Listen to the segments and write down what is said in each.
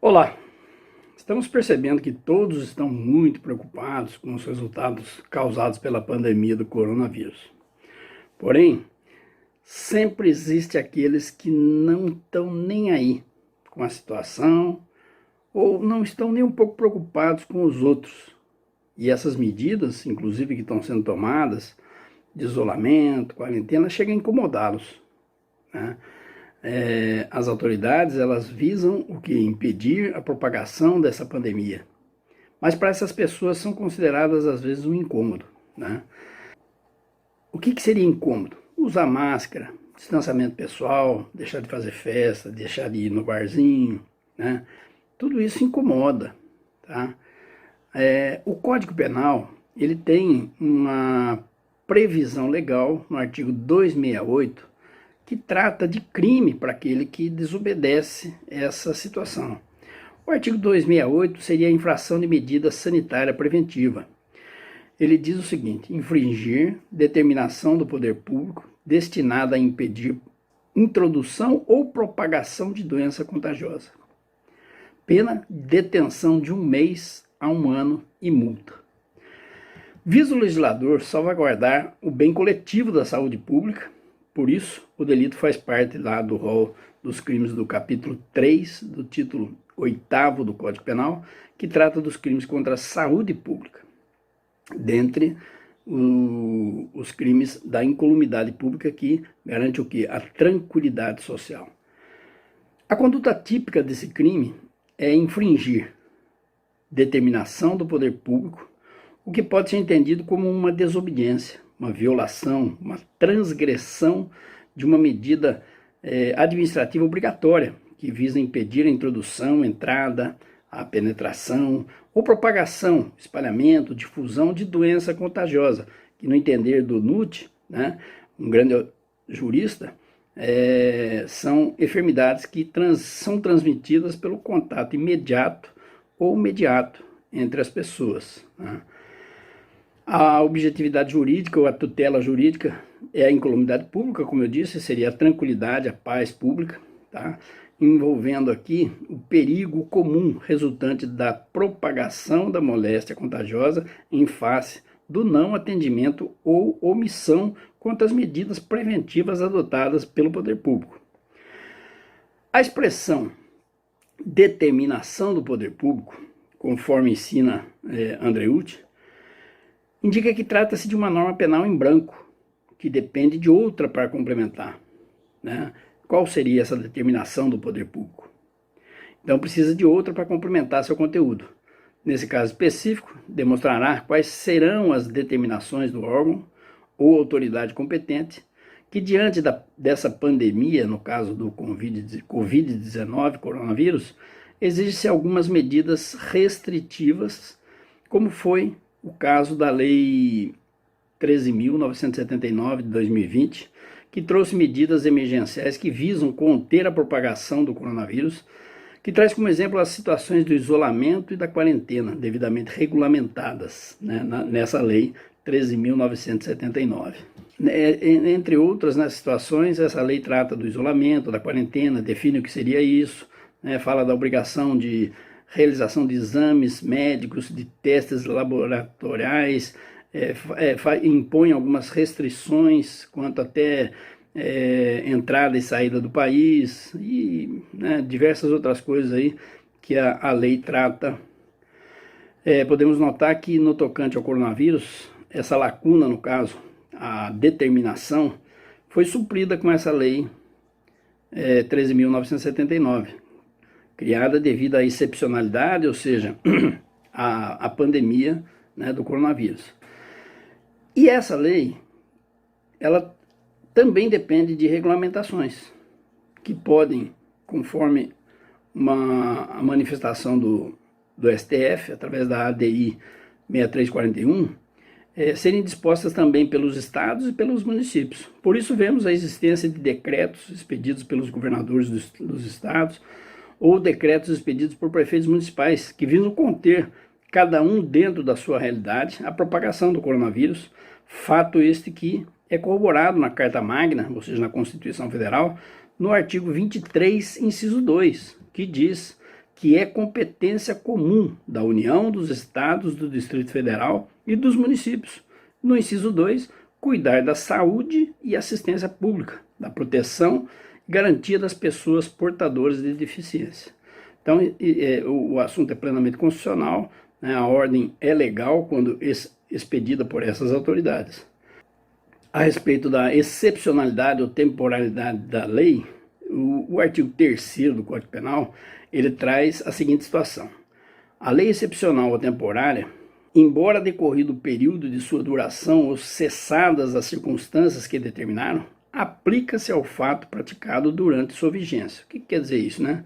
Olá, estamos percebendo que todos estão muito preocupados com os resultados causados pela pandemia do coronavírus. Porém, sempre existe aqueles que não estão nem aí com a situação ou não estão nem um pouco preocupados com os outros. E essas medidas, inclusive que estão sendo tomadas, de isolamento, quarentena, chegam a incomodá-los, né? As autoridades, elas visam o que? Impedir a propagação dessa pandemia. Mas para essas pessoas são consideradas às vezes um incômodo, né? O que seria incômodo? Usar máscara, distanciamento pessoal, deixar de fazer festa, deixar de ir no barzinho, né? Tudo isso incomoda, tá? O Código Penal, ele tem uma previsão legal no artigo 268, que trata de crime para aquele que desobedece essa situação. O artigo 268 seria a infração de medida sanitária preventiva. Ele diz o seguinte: infringir determinação do poder público destinada a impedir introdução ou propagação de doença contagiosa. Pena de detenção de 1 mês a 1 ano e multa. Visa o legislador salvaguardar o bem coletivo da saúde pública. Por isso, o delito faz parte lá do rol dos crimes do capítulo 3 do título 8º do Código Penal, que trata dos crimes contra a saúde pública, dentre os crimes da incolumidade pública, que garante o quê? A tranquilidade social. A conduta típica desse crime é infringir determinação do poder público, o que pode ser entendido como uma desobediência, uma violação, uma transgressão de uma medida administrativa obrigatória, que visa impedir a introdução, entrada, a penetração ou propagação, espalhamento, difusão de doença contagiosa, que no entender do NUT, né, um grande jurista, são enfermidades que são transmitidas pelo contato imediato ou mediato entre as pessoas, né? A objetividade jurídica ou a tutela jurídica é a incolumidade pública, como eu disse, seria a tranquilidade, a paz pública, tá? Envolvendo aqui o perigo comum resultante da propagação da moléstia contagiosa em face do não atendimento ou omissão quanto às medidas preventivas adotadas pelo poder público. A expressão determinação do poder público, conforme ensina Andreucci, indica que trata-se de uma norma penal em branco, que depende de outra para complementar, né? Qual seria essa determinação do poder público? Então precisa de outra para complementar seu conteúdo. Nesse caso específico, demonstrará quais serão as determinações do órgão ou autoridade competente que, diante dessa pandemia, no caso do Covid-19, coronavírus, exige-se algumas medidas restritivas, como foi o caso da Lei 13.979 de 2020, que trouxe medidas emergenciais que visam conter a propagação do coronavírus, que traz como exemplo as situações do isolamento e da quarentena, devidamente regulamentadas, né, nessa Lei 13.979. Entre outras, nas situações, essa lei trata do isolamento, da quarentena, define o que seria isso, né, fala da obrigação de realização de exames médicos, de testes laboratoriais, impõe algumas restrições quanto até entrada e saída do país e, né, diversas outras coisas aí que a lei trata. Podemos notar que no tocante ao coronavírus, essa lacuna, no caso, a determinação, foi suprida com essa lei 13.979, criada devido à excepcionalidade, ou seja, a pandemia, né, do coronavírus. E essa lei, ela também depende de regulamentações, que podem, conforme a manifestação do STF, através da ADI 6341, serem dispostas também pelos estados e pelos municípios. Por isso vemos a existência de decretos expedidos pelos governadores dos estados, ou decretos expedidos por prefeitos municipais, que visam conter, cada um dentro da sua realidade, a propagação do coronavírus, fato este que é corroborado na Carta Magna, ou seja, na Constituição Federal, no artigo 23, inciso 2, que diz: que é competência comum da União, dos Estados, do Distrito Federal e dos municípios. No inciso 2, cuidar da saúde e assistência pública, da proteção e garantia das pessoas portadoras de deficiência. Então, o assunto é plenamente constitucional, né? A ordem é legal quando expedida por essas autoridades. A respeito da excepcionalidade ou temporalidade da lei, o artigo 3º do Código Penal, ele traz a seguinte situação. A lei excepcional ou temporária, embora decorrido o período de sua duração ou cessadas as circunstâncias que determinaram, aplica-se ao fato praticado durante sua vigência. O que quer dizer isso, né?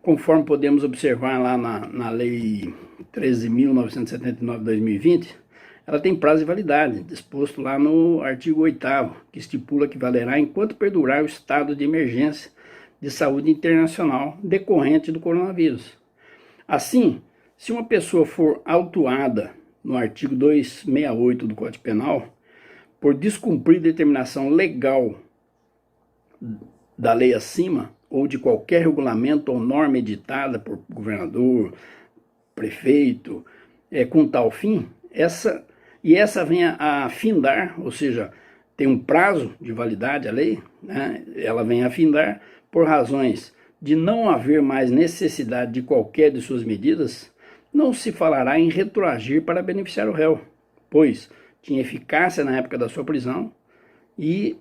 Conforme podemos observar lá na Lei 13.979 de 2020, ela tem prazo de validade, disposto lá no artigo 8º, que estipula que valerá enquanto perdurar o estado de emergência de saúde internacional decorrente do coronavírus. Assim, se uma pessoa for autuada no artigo 268 do Código Penal por descumprir determinação legal da lei acima ou de qualquer regulamento ou norma editada por governador, prefeito, com tal fim, essa venha a findar, ou seja, tem um prazo de validade a lei, né? Ela vem a findar por razões de não haver mais necessidade de qualquer de suas medidas, não se falará em retroagir para beneficiar o réu, pois tinha eficácia na época da sua prisão e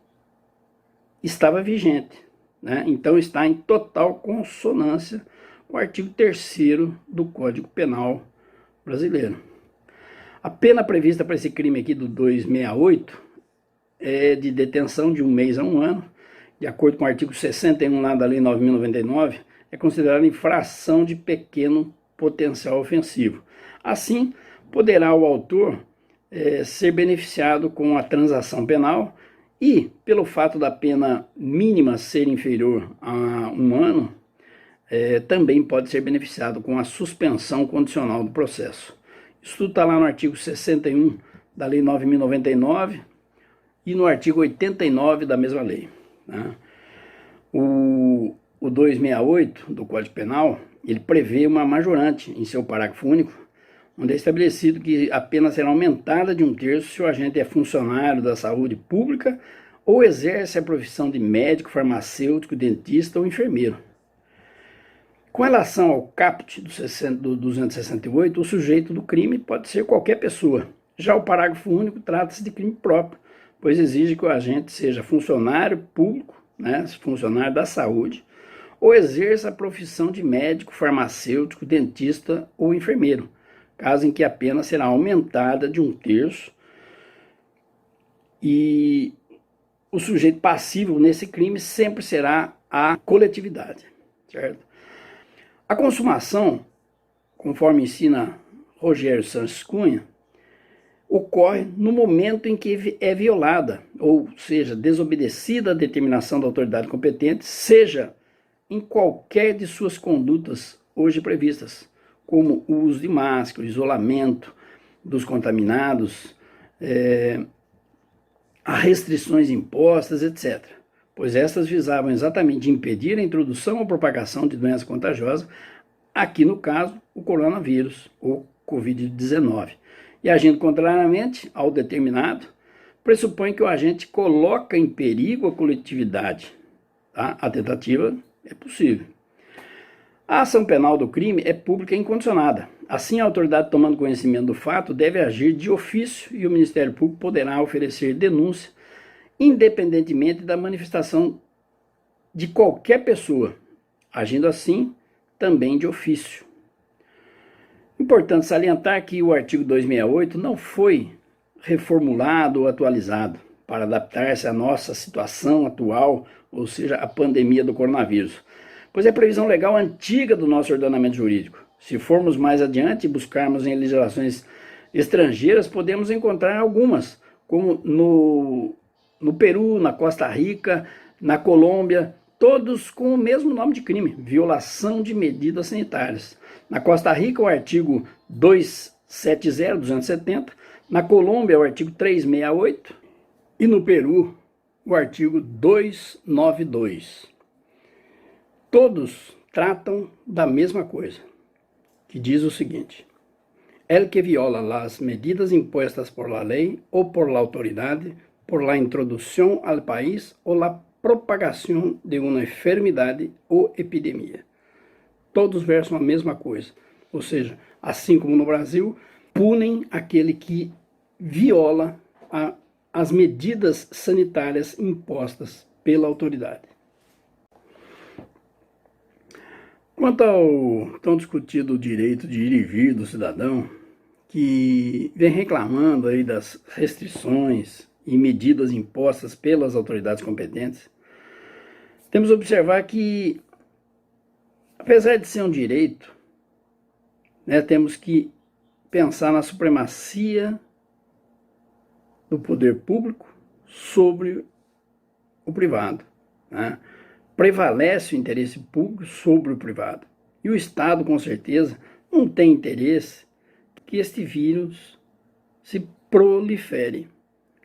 estava vigente, né? Então está em total consonância com o artigo 3º do Código Penal brasileiro. A pena prevista para esse crime aqui do 268 é de detenção de 1 mês a 1 ano, de acordo com o artigo 61 lá da Lei 9.099, é considerada infração de pequeno potencial ofensivo. Assim, poderá o autor ser beneficiado com a transação penal e, pelo fato da pena mínima ser inferior a 1 ano, também pode ser beneficiado com a suspensão condicional do processo. Isso tudo está lá no artigo 61 da Lei 9.099 e no artigo 89 da mesma lei, né? O 268 do Código Penal, ele prevê uma majorante em seu parágrafo único, onde é estabelecido que a pena será aumentada de 1/3 se o agente é funcionário da saúde pública ou exerce a profissão de médico, farmacêutico, dentista ou enfermeiro. Com relação ao caput do 268, o sujeito do crime pode ser qualquer pessoa. Já o parágrafo único trata-se de crime próprio, pois exige que o agente seja funcionário público, né, funcionário da saúde, ou exerça a profissão de médico, farmacêutico, dentista ou enfermeiro, caso em que a pena será aumentada de 1/3 e o sujeito passível nesse crime sempre será a coletividade, certo? A consumação, conforme ensina Rogério Sanches Cunha, ocorre no momento em que é violada, ou seja, desobedecida a determinação da autoridade competente, seja em qualquer de suas condutas hoje previstas, como o uso de máscara, o isolamento dos contaminados, as restrições impostas, etc., pois estas visavam exatamente impedir a introdução ou propagação de doença contagiosa, aqui no caso, o coronavírus, ou Covid-19. E agindo contrariamente ao determinado, pressupõe que o agente coloca em perigo a coletividade. Tá? A tentativa é possível. A ação penal do crime é pública e incondicionada. Assim, a autoridade, tomando conhecimento do fato, deve agir de ofício e o Ministério Público poderá oferecer denúncia independentemente da manifestação de qualquer pessoa, agindo assim também de ofício. Importante salientar que o artigo 268 não foi reformulado ou atualizado para adaptar-se à nossa situação atual, ou seja, a pandemia do coronavírus, pois é previsão legal antiga do nosso ordenamento jurídico. Se formos mais adiante e buscarmos em legislações estrangeiras, podemos encontrar algumas, como no Peru, na Costa Rica, na Colômbia, todos com o mesmo nome de crime, violação de medidas sanitárias. Na Costa Rica, o artigo 270, na Colômbia, o artigo 368 e no Peru, o artigo 292. Todos tratam da mesma coisa, que diz o seguinte: el que viola las medidas impuestas por la ley o por la autoridad, por la introducción al país o la propagación de uma enfermidade ou epidemia. Todos versam a mesma coisa, ou seja, assim como no Brasil, punem aquele que viola as medidas sanitárias impostas pela autoridade. Quanto ao tão discutido direito de ir e vir do cidadão, que vem reclamando aí das restrições e medidas impostas pelas autoridades competentes, temos que observar que, apesar de ser um direito, temos que pensar na supremacia do poder público sobre o privado. Prevalece o interesse público sobre o privado. E o Estado, com certeza, não tem interesse que este vírus se prolifere.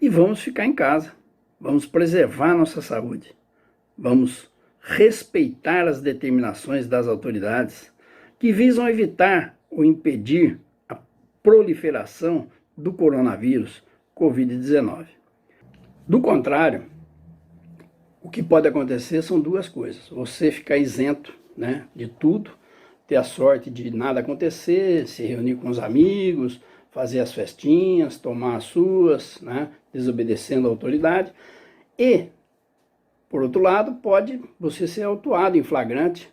E vamos ficar em casa, vamos preservar nossa saúde, vamos respeitar as determinações das autoridades que visam evitar ou impedir a proliferação do coronavírus Covid-19. Do contrário, o que pode acontecer são duas coisas: você ficar isento, de tudo, ter a sorte de nada acontecer, se reunir com os amigos, fazer as festinhas, tomar as suas, desobedecendo a autoridade. E, por outro lado, pode você ser autuado em flagrante,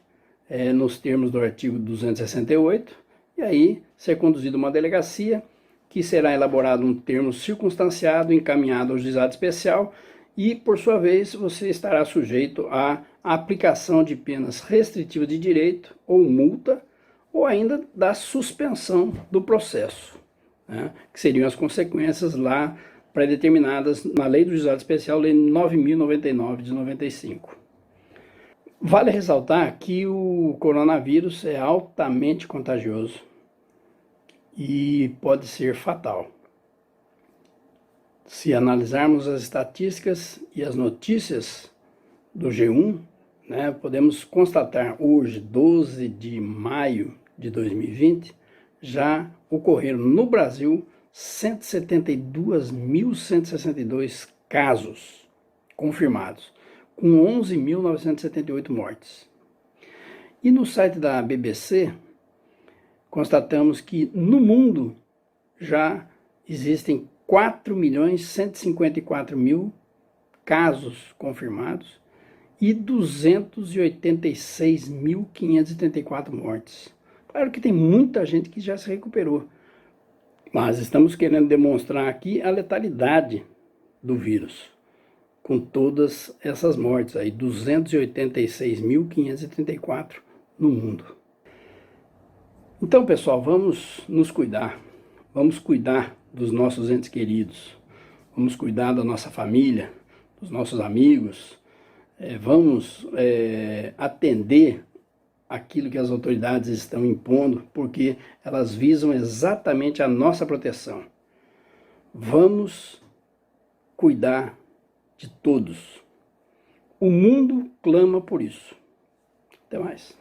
nos termos do artigo 268, e aí ser conduzido a uma delegacia, que será elaborado um termo circunstanciado, encaminhado ao juizado especial, e, por sua vez, você estará sujeito à aplicação de penas restritivas de direito, ou multa, ou ainda da suspensão do processo, que seriam as consequências lá pré-determinadas na Lei do Juizado Especial, Lei 9.099 de 95. Vale ressaltar que o coronavírus é altamente contagioso e pode ser fatal. Se analisarmos as estatísticas e as notícias do G1, podemos constatar hoje, 12 de maio de 2020, já ocorreram no Brasil 172.162 casos confirmados, com 11.978 mortes. E no site da BBC, constatamos que no mundo já existem 4.154.000 casos confirmados e 286.534 mortes. Claro que tem muita gente que já se recuperou, mas estamos querendo demonstrar aqui a letalidade do vírus, com todas essas mortes aí, 286.534 no mundo. Então, pessoal, vamos nos cuidar, vamos cuidar dos nossos entes queridos, vamos cuidar da nossa família, dos nossos amigos, vamos atender aquilo que as autoridades estão impondo, porque elas visam exatamente a nossa proteção. Vamos cuidar de todos. O mundo clama por isso. Até mais.